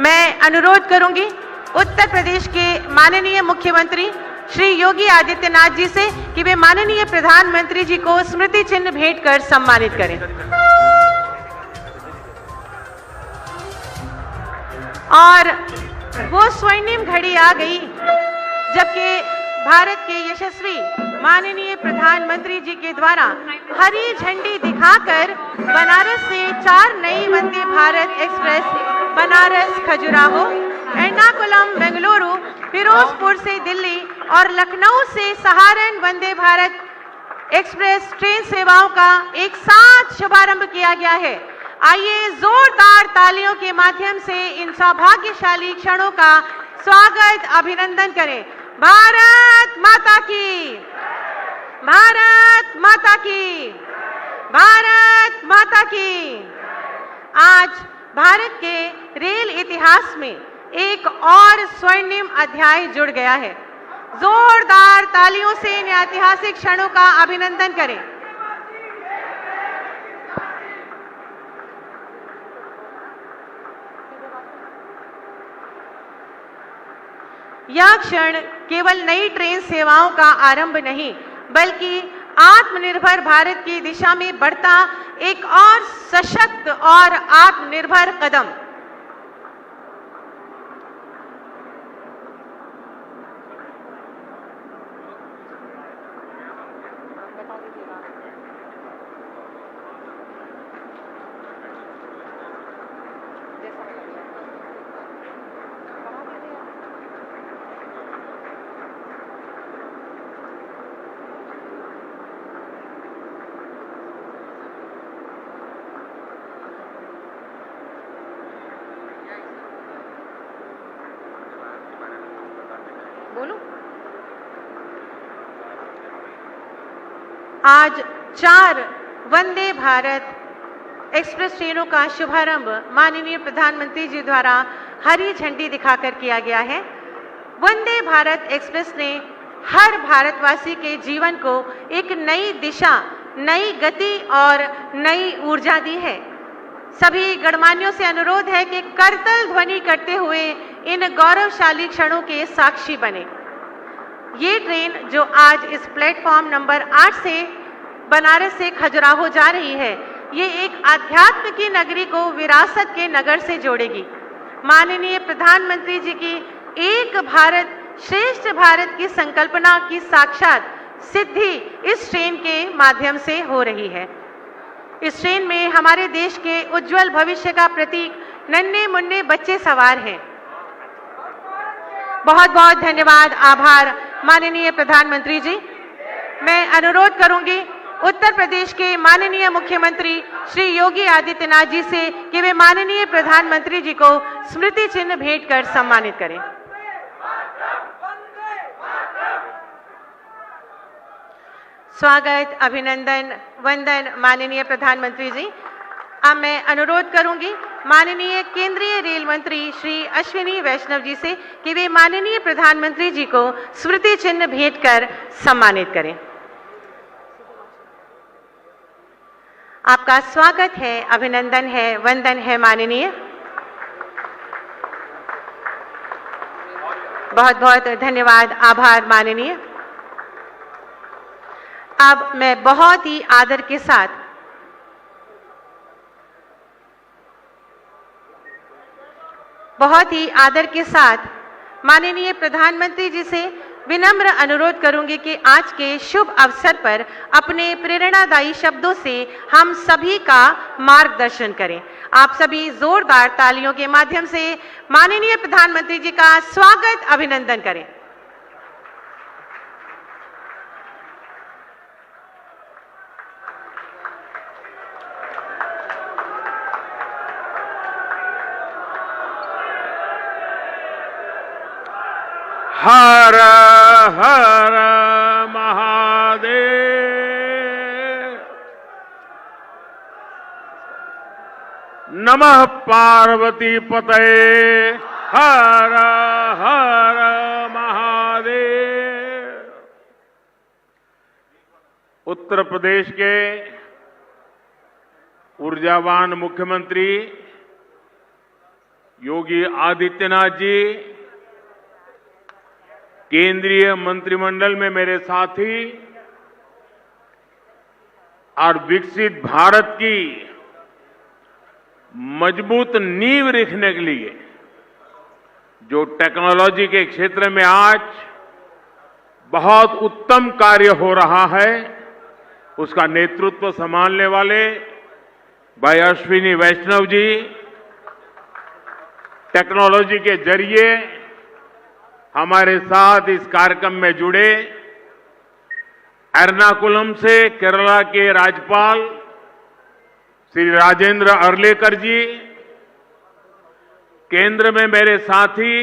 मैं अनुरोध करूंगी उत्तर प्रदेश के माननीय मुख्यमंत्री श्री योगी आदित्यनाथ जी से कि वे माननीय प्रधानमंत्री जी को स्मृति चिन्ह भेंट कर सम्मानित करें। और वो स्वर्णिम घड़ी आ गई जबकि भारत के यशस्वी माननीय प्रधानमंत्री जी के द्वारा हरी झंडी दिखाकर बनारस से 4 नई वंदे भारत एक्सप्रेस बनारस खजुराहो, एर्नाकुलम बेंगलुरु, फिरोजपुर से दिल्ली और लखनऊ से सहारन वंदे भारत एक्सप्रेस ट्रेन सेवाओं का एक साथ शुभारंभ किया गया है। आइए जोरदार तालियों के माध्यम से इन सौभाग्यशाली क्षणों का स्वागत अभिनंदन करें। भारत माता की, भारत माता की, भारत माता की। आज भारत के रेल इतिहास में एक और स्वर्णिम अध्याय जुड़ गया है। जोरदार तालियों से इन ऐतिहासिक क्षणों का अभिनंदन करें। यह क्षण केवल नई ट्रेन सेवाओं का आरंभ नहीं, बल्कि आत्मनिर्भर भारत की दिशा में बढ़ता एक और सशक्त और आत्मनिर्भर कदम। बोलो। आज 4 वंदे भारत एक्सप्रेस ट्रेनों का शुभारंभ माननीय प्रधानमंत्री जी द्वारा हरी झंडी दिखाकर किया गया है। वंदे भारत एक्सप्रेस ने हर भारतवासी के जीवन को एक नई दिशा, नई गति और नई ऊर्जा दी है। सभी गणमान्यों से अनुरोध है कि करतल ध्वनि करते हुए इन गौरवशाली क्षणों के साक्षी बने। ये ट्रेन जो आज इस प्लेटफॉर्म नंबर 8 से बनारस से खजुराहो जा रही है, ये एक आध्यात्म की नगरी को विरासत के नगर से जोड़ेगी। माननीय प्रधानमंत्री जी की एक भारत श्रेष्ठ भारत की संकल्पना की साक्षात सिद्धि इस ट्रेन के माध्यम से हो रही है। इस ट्रेन में हमारे देश के उज्जवल भविष्य का प्रतीक नन्हे मुन्ने बच्चे सवार हैं। बहुत बहुत धन्यवाद, आभार माननीय प्रधानमंत्री जी। मैं अनुरोध करूंगी उत्तर प्रदेश के माननीय मुख्यमंत्री श्री योगी आदित्यनाथ जी से कि वे माननीय प्रधानमंत्री जी को स्मृति चिन्ह भेंट कर सम्मानित करें। स्वागत, अभिनंदन, वंदन माननीय प्रधानमंत्री जी। अब मैं अनुरोध करूंगी माननीय केंद्रीय रेल मंत्री श्री अश्विनी वैष्णव जी से कि वे माननीय प्रधानमंत्री जी को स्मृति चिन्ह भेंट कर सम्मानित करें। आपका स्वागत है, अभिनंदन है, वंदन है माननीय। बहुत बहुत धन्यवाद, आभार माननीय। अब मैं बहुत ही आदर के साथ माननीय प्रधानमंत्री जी से विनम्र अनुरोध करूंगी कि आज के शुभ अवसर पर अपने प्रेरणादायी शब्दों से हम सभी का मार्गदर्शन करें। आप सभी जोरदार तालियों के माध्यम से माननीय प्रधानमंत्री जी का स्वागत अभिनंदन करें। हर हर महादेव। नमः पार्वती पतये। हर हर महादेव। उत्तर प्रदेश के ऊर्जावान मुख्यमंत्री योगी आदित्यनाथ जी, केंद्रीय मंत्रिमंडल में मेरे साथी और विकसित भारत की मजबूत नींव रखने के लिए जो टेक्नोलॉजी के क्षेत्र में आज बहुत उत्तम कार्य हो रहा है, उसका नेतृत्व संभालने वाले भाई अश्विनी वैष्णव जी, टेक्नोलॉजी के जरिए हमारे साथ इस कार्यक्रम में जुड़े एर्नाकुलम से केरला के राज्यपाल श्री राजेंद्र अर्लेकर जी, केंद्र में मेरे साथी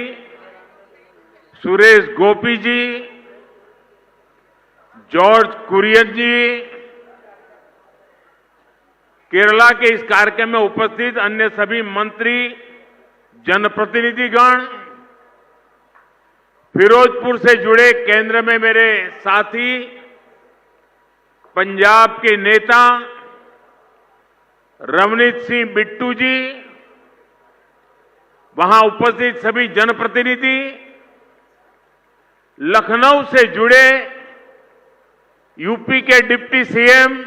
सुरेश गोपी जी, जॉर्ज कुरियन जी, केरला के इस कार्यक्रम में उपस्थित अन्य सभी मंत्री, जनप्रतिनिधिगण, फिरोजपुर से जुड़े केंद्र में मेरे साथी, पंजाब के नेता रवनीत सिंह बिट्टू जी, वहां उपस्थित सभी जनप्रतिनिधि, लखनऊ से जुड़े यूपी के डिप्टी सीएम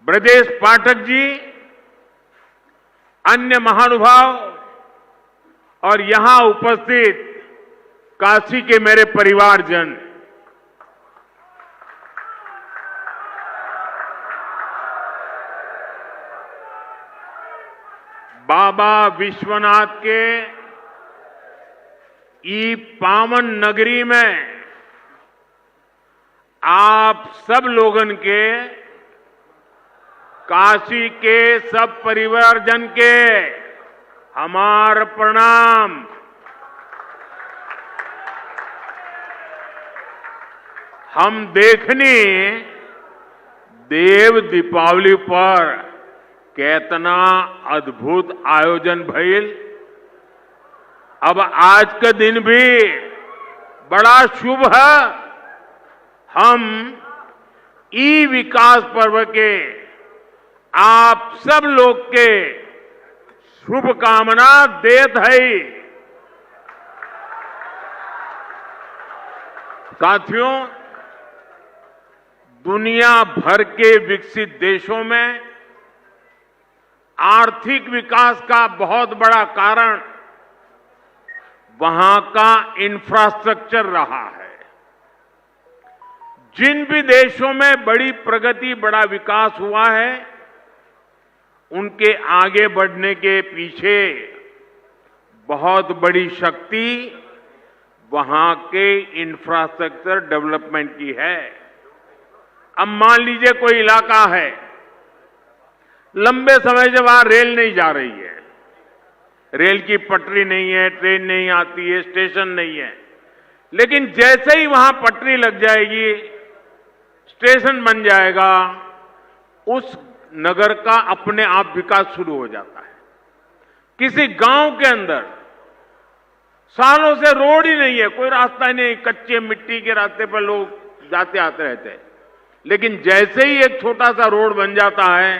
ब्रजेश पाठक जी, अन्य महानुभाव और यहां उपस्थित काशी के मेरे परिवारजन, बाबा विश्वनाथ के ई पावन नगरी में आप सब लोगन के, काशी के सब परिवारजन के हमार प्रणाम। हम देखनी देव दीपावली पर कितना अद्भुत आयोजन भइल। अब आज का दिन भी बड़ा शुभ है। हम ई विकास पर्व के आप सब लोग के शुभकामना देत है। साथियों, दुनिया भर के विकसित देशों में आर्थिक विकास का बहुत बड़ा कारण वहां का इंफ्रास्ट्रक्चर रहा है। जिन भी देशों में बड़ी प्रगति, बड़ा विकास हुआ है, उनके आगे बढ़ने के पीछे बहुत बड़ी शक्ति वहां के इंफ्रास्ट्रक्चर डेवलपमेंट की है। अब मान लीजिए कोई इलाका है, लंबे समय से वहां रेल नहीं जा रही है, रेल की पटरी नहीं है, ट्रेन नहीं आती है, स्टेशन नहीं है, लेकिन जैसे ही वहां पटरी लग जाएगी, स्टेशन बन जाएगा, उस नगर का अपने आप विकास शुरू हो जाता है। किसी गांव के अंदर सालों से रोड ही नहीं है, कोई रास्ता नहीं, कच्चे मिट्टी के रास्ते पर लोग जाते आते रहते हैं, लेकिन जैसे ही एक छोटा सा रोड बन जाता है,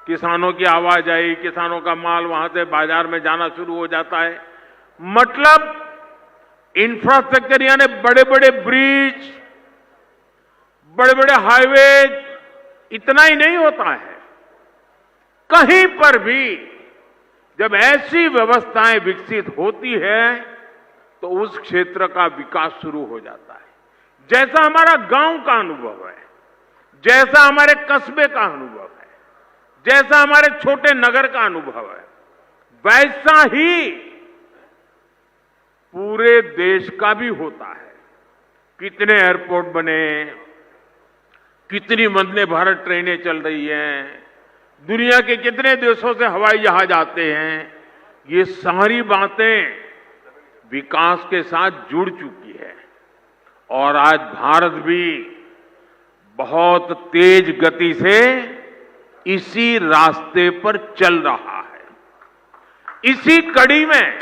किसानों की आवाजाही, किसानों का माल वहां से बाजार में जाना शुरू हो जाता है। मतलब इंफ्रास्ट्रक्चर यानी बड़े बड़े ब्रिज, बड़े बड़े हाईवे, इतना ही नहीं होता है। कहीं पर भी जब ऐसी व्यवस्थाएं विकसित होती है तो उस क्षेत्र का विकास शुरू हो जाता है। जैसा हमारा गांव का अनुभव है, जैसा हमारे कस्बे का अनुभव है, जैसा हमारे छोटे नगर का अनुभव है, वैसा ही पूरे देश का भी होता है। कितने एयरपोर्ट बने, कितनी वंदे भारत ट्रेनें चल रही हैं, दुनिया के कितने देशों से हवाई जहाज आते हैं, ये सारी बातें विकास के साथ जुड़ चुकी है। और आज भारत भी बहुत तेज गति से इसी रास्ते पर चल रहा है। इसी कड़ी में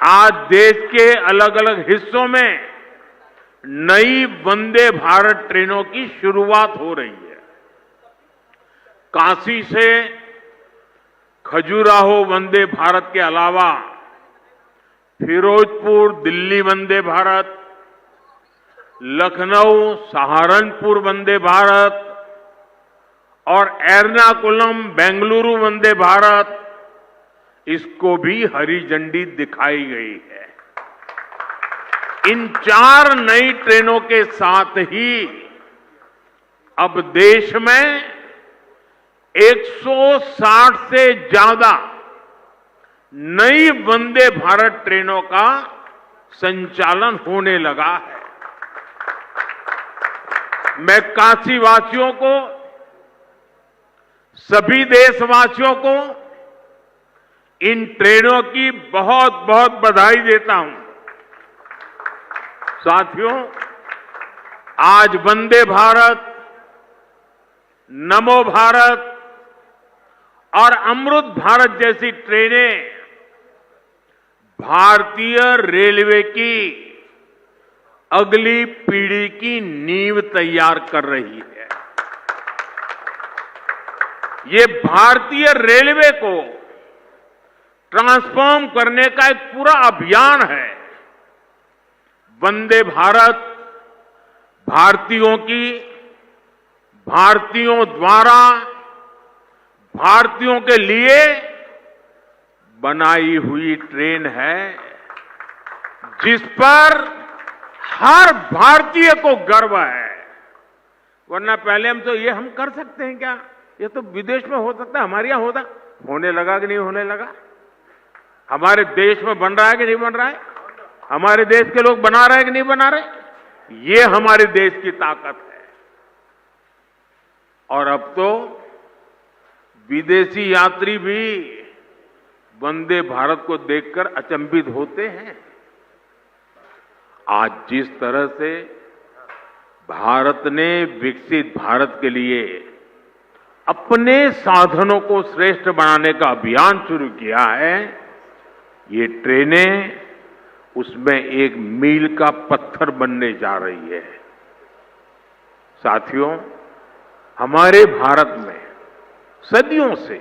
आज देश के अलग अलग हिस्सों में नई वंदे भारत ट्रेनों की शुरुआत हो रही है। काशी से खजुराहो वंदे भारत के अलावा फिरोजपुर दिल्ली वंदे भारत, लखनऊ सहारनपुर वंदे भारत और एर्नाकुलम बेंगलुरु वंदे भारत, इसको भी हरी झंडी दिखाई गई है। इन 4 नई ट्रेनों के साथ ही अब देश में 160 से ज्यादा नई वंदे भारत ट्रेनों का संचालन होने लगा है। मैं काशीवासियों को, सभी देशवासियों को इन ट्रेनों की बहुत बहुत बधाई देता हूं। साथियों, आज वंदे भारत, नमो भारत और अमृत भारत जैसी ट्रेनें भारतीय रेलवे की अगली पीढ़ी की नींव तैयार कर रही है। ये भारतीय रेलवे को ट्रांसफॉर्म करने का एक पूरा अभियान है। वंदे भारत भारतीयों की, भारतीयों द्वारा, भारतीयों के लिए बनाई हुई ट्रेन है, जिस पर हर भारतीय को गर्व है। वरना पहले हम कर सकते हैं क्या? ये तो विदेश में हो सकता है, हमारे यहां होने लगा कि नहीं होने लगा? हमारे देश में बन रहा है कि नहीं बन रहा है? हमारे देश के लोग बना रहे हैं कि नहीं बना रहे? ये हमारे देश की ताकत है। और अब तो विदेशी यात्री भी वंदे भारत को देखकर अचंभित होते हैं। आज जिस तरह से भारत ने विकसित भारत के लिए अपने साधनों को श्रेष्ठ बनाने का अभियान शुरू किया है, ये ट्रेनें उसमें एक मील का पत्थर बनने जा रही है। साथियों, हमारे भारत में सदियों से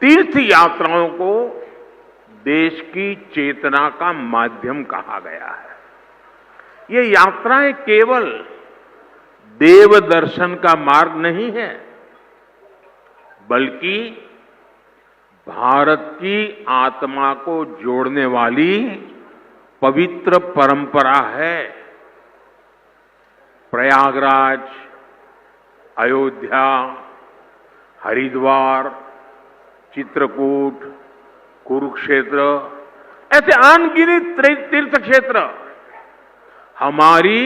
तीर्थ यात्राओं को देश की चेतना का माध्यम कहा गया है। ये यात्राएं केवल देव दर्शन का मार्ग नहीं है, बल्कि भारत की आत्मा को जोड़ने वाली पवित्र परंपरा है। प्रयागराज, अयोध्या, हरिद्वार, चित्रकूट, कुरुक्षेत्र, ऐसे अनगिनत तीर्थ क्षेत्र हमारी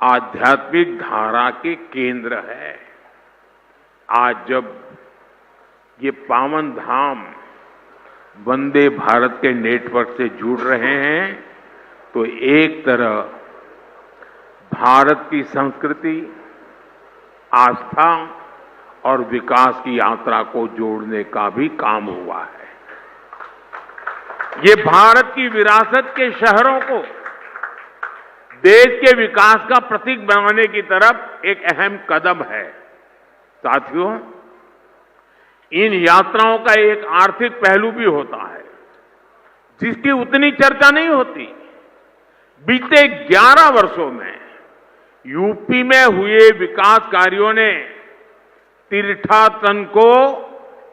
आध्यात्मिक धारा के केंद्र है। आज जब ये पावन धाम वंदे भारत के नेटवर्क से जुड़ रहे हैं, तो एक तरह भारत की संस्कृति, आस्था और विकास की यात्रा को जोड़ने का भी काम हुआ है। ये भारत की विरासत के शहरों को देश के विकास का प्रतीक बनाने की तरफ एक अहम कदम है। साथियों, इन यात्राओं का एक आर्थिक पहलू भी होता है, जिसकी उतनी चर्चा नहीं होती। बीते 11 वर्षों में यूपी में हुए विकास कार्यों ने तीर्थाटन को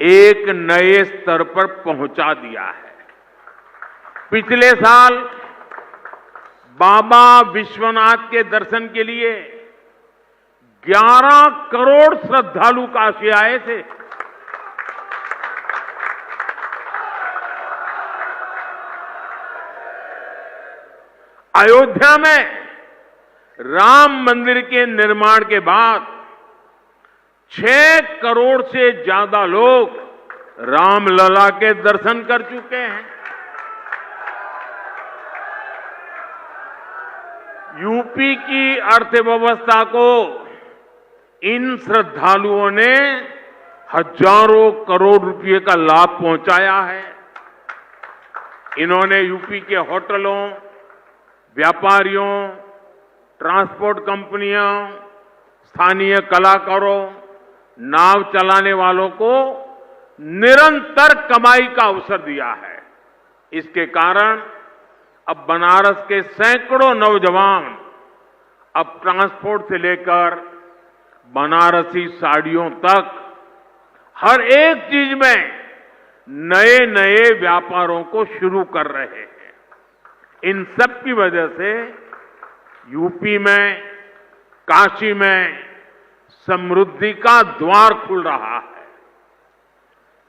एक नए स्तर पर पहुंचा दिया है। पिछले साल बाबा विश्वनाथ के दर्शन के लिए 11 करोड़ श्रद्धालु काशी आए थे। अयोध्या में राम मंदिर के निर्माण के बाद 6 करोड़ से ज्यादा लोग रामलला के दर्शन कर चुके हैं। यूपी की अर्थव्यवस्था को इन श्रद्धालुओं ने हजारों करोड़ रुपए का लाभ पहुंचाया है। इन्होंने यूपी के होटलों, व्यापारियों, ट्रांसपोर्ट कंपनियों, स्थानीय कलाकारों, नाव चलाने वालों को निरंतर कमाई का अवसर दिया है। इसके कारण अब बनारस के सैकड़ों नौजवान अब ट्रांसपोर्ट से लेकर बनारसी साड़ियों तक हर एक चीज में नए नए व्यापारों को शुरू कर रहे हैं। इन सब की वजह से यूपी में, काशी में समृद्धि का द्वार खुल रहा है।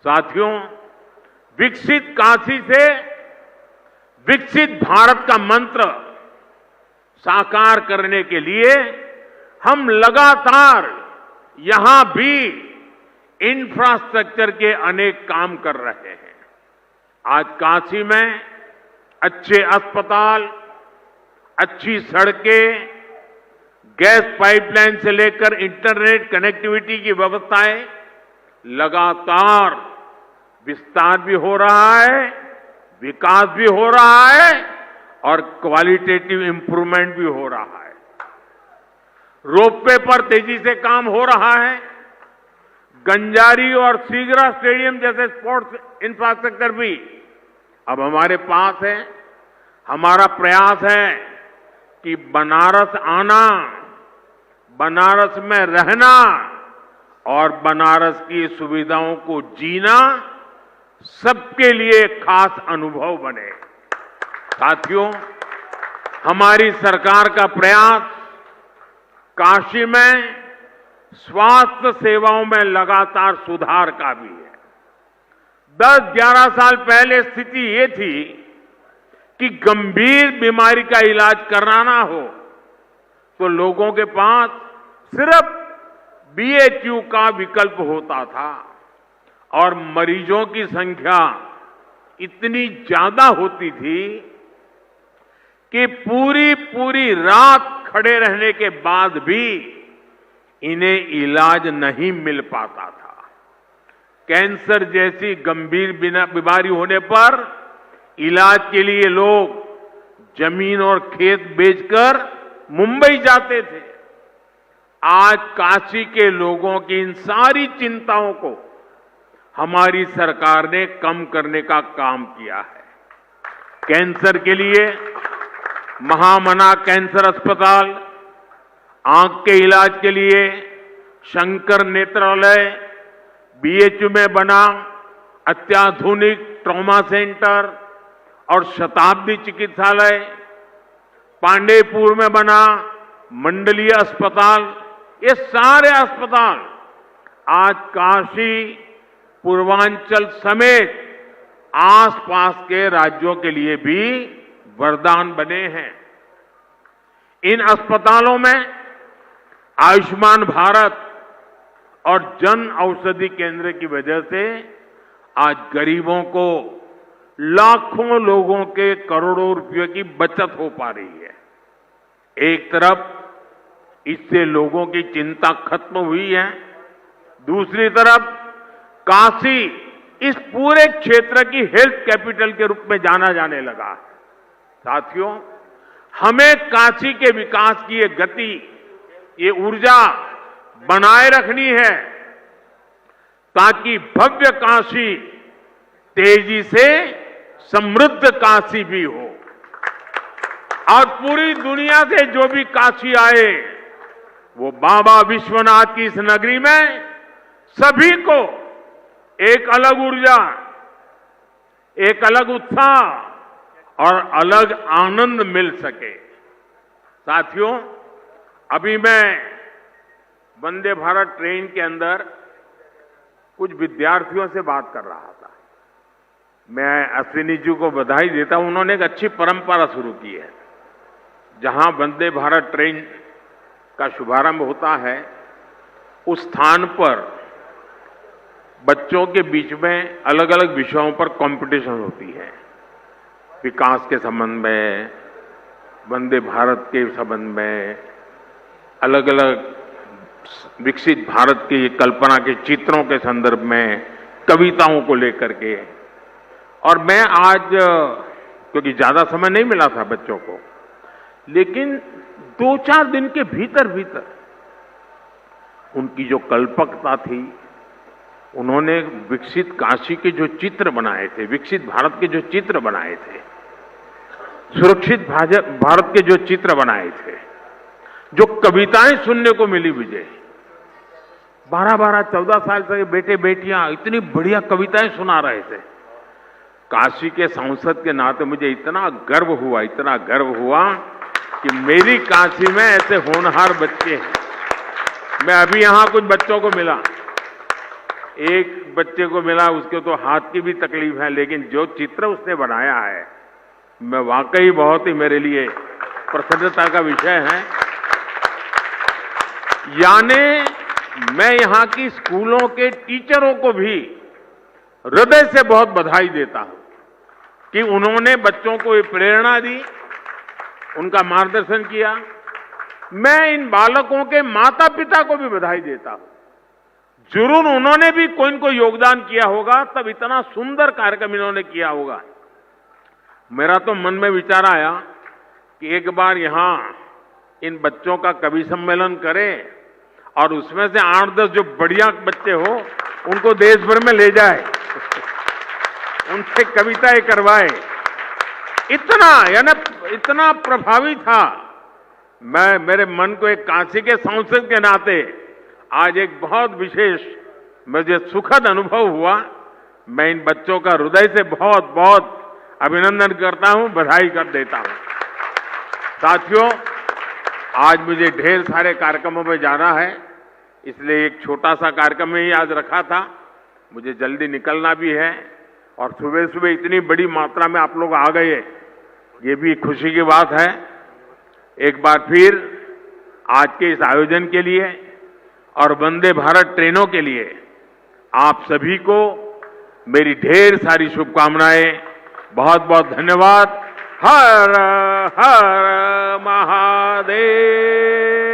साथियों, विकसित काशी से विकसित भारत का मंत्र साकार करने के लिए हम लगातार यहां भी इंफ्रास्ट्रक्चर के अनेक काम कर रहे हैं। आज काशी में अच्छे अस्पताल, अच्छी सड़कें, गैस पाइपलाइन से लेकर इंटरनेट कनेक्टिविटी की व्यवस्थाएं लगातार विस्तार भी हो रहा है, विकास भी हो रहा है और क्वालिटेटिव इंप्रूवमेंट भी हो रहा है। रोपवे पर तेजी से काम हो रहा है। गंजारी और सीगरा स्टेडियम जैसे स्पोर्ट्स इंफ्रास्ट्रक्चर भी अब हमारे पास है। हमारा प्रयास है कि बनारस आना, बनारस में रहना और बनारस की सुविधाओं को जीना सबके लिए खास अनुभव बने। साथियों, हमारी सरकार का प्रयास काशी में स्वास्थ्य सेवाओं में लगातार सुधार का भी है। 10-11 साल पहले स्थिति ये थी कि गंभीर बीमारी का इलाज कराना हो तो लोगों के पास सिर्फ बीएचयू का विकल्प होता था और मरीजों की संख्या इतनी ज्यादा होती थी कि पूरी रात खड़े रहने के बाद भी इन्हें इलाज नहीं मिल पाता था। कैंसर जैसी गंभीर बीमारी होने पर इलाज के लिए लोग जमीन और खेत बेचकर मुंबई जाते थे। आज काशी के लोगों की इन सारी चिंताओं को हमारी सरकार ने कम करने का काम किया है। कैंसर के लिए महामना कैंसर अस्पताल, आंख के इलाज के लिए शंकर नेत्रालय, बीएचयू में बना अत्याधुनिक ट्रॉमा सेंटर और शताब्दी चिकित्सालय, पांडेयपुर में बना मंडलीय अस्पताल, ये सारे अस्पताल आज काशी, पूर्वांचल समेत आसपास के राज्यों के लिए भी वरदान बने हैं। इन अस्पतालों में आयुष्मान भारत और जन औषधि केंद्र की वजह से आज गरीबों को, लाखों लोगों के करोड़ों रुपयों की बचत हो पा रही है। एक तरफ इससे लोगों की चिंता खत्म हुई है, दूसरी तरफ काशी इस पूरे क्षेत्र की हेल्थ कैपिटल के रूप में जाना जाने लगा है। साथियों, हमें काशी के विकास की ये गति, ये ऊर्जा बनाए रखनी है ताकि भव्य काशी तेजी से समृद्ध काशी भी हो और पूरी दुनिया से जो भी काशी आए वो बाबा विश्वनाथ की इस नगरी में सभी को एक अलग ऊर्जा, एक अलग उत्साह और अलग आनंद मिल सके। साथियों, अभी मैं वंदे भारत ट्रेन के अंदर कुछ विद्यार्थियों से बात कर रहा था। मैं अश्विनी जी को बधाई देता हूं, उन्होंने एक अच्छी परंपरा शुरू की है। जहां वंदे भारत ट्रेन का शुभारंभ होता है उस स्थान पर बच्चों के बीच में अलग अलग विषयों पर कंपटीशन होती है। विकास के संबंध में, वंदे भारत के संबंध में, अलग अलग विकसित भारत की कल्पना के चित्रों के संदर्भ में, कविताओं को लेकर के। और मैं आज, क्योंकि ज्यादा समय नहीं मिला था बच्चों को, लेकिन 2-4 दिन के भीतर भीतर उनकी जो कल्पकता थी, उन्होंने विकसित काशी के जो चित्र बनाए थे, विकसित भारत के जो चित्र बनाए थे, सुरक्षित भारत के जो चित्र बनाए थे, जो कविताएं सुनने को मिली मुझे, 12-12, 14 साल से बेटे बेटियां इतनी बढ़िया कविताएं सुना रहे थे। काशी के सांसद के नाते मुझे इतना गर्व हुआ कि मेरी काशी में ऐसे होनहार बच्चे हैं। मैं अभी यहां कुछ बच्चों को मिला, एक बच्चे को मिला, उसके तो हाथ की भी तकलीफ है, लेकिन जो चित्र उसने बनाया है, मैं वाकई बहुत ही मेरे लिए प्रसन्नता का विषय है। यानी मैं यहां की स्कूलों के टीचरों को भी हृदय से बहुत बधाई देता हूं कि उन्होंने बच्चों को ये प्रेरणा दी, उनका मार्गदर्शन किया। मैं इन बालकों के माता पिता को भी बधाई देता हूं। जरूर उन्होंने भी कोई न कोई योगदान किया होगा, तब इतना सुंदर कार्यक्रम इन्होंने किया होगा। मेरा तो मन में विचार आया कि एक बार यहां इन बच्चों का कवि सम्मेलन करें और उसमें से 8-10 जो बढ़िया बच्चे हो उनको देश भर में ले जाए, उनसे कविताएं करवाए। इतना प्रभावी था। मैं मेरे मन को एक काशी के सांसद के नाते आज एक बहुत विशेष मुझे सुखद अनुभव हुआ। मैं इन बच्चों का हृदय से बहुत बहुत अभिनंदन करता हूं, बधाई कर देता हूं। साथियों, आज मुझे ढेर सारे कार्यक्रमों में जाना है, इसलिए एक छोटा सा कार्यक्रम में ही आज रखा था। मुझे जल्दी निकलना भी है और सुबह सुबह इतनी बड़ी मात्रा में आप लोग आ गए, ये भी खुशी की बात है। एक बार फिर आज के इस आयोजन के लिए और वंदे भारत ट्रेनों के लिए आप सभी को मेरी ढेर सारी शुभकामनाएं। बहुत बहुत धन्यवाद। हर हर महादेव।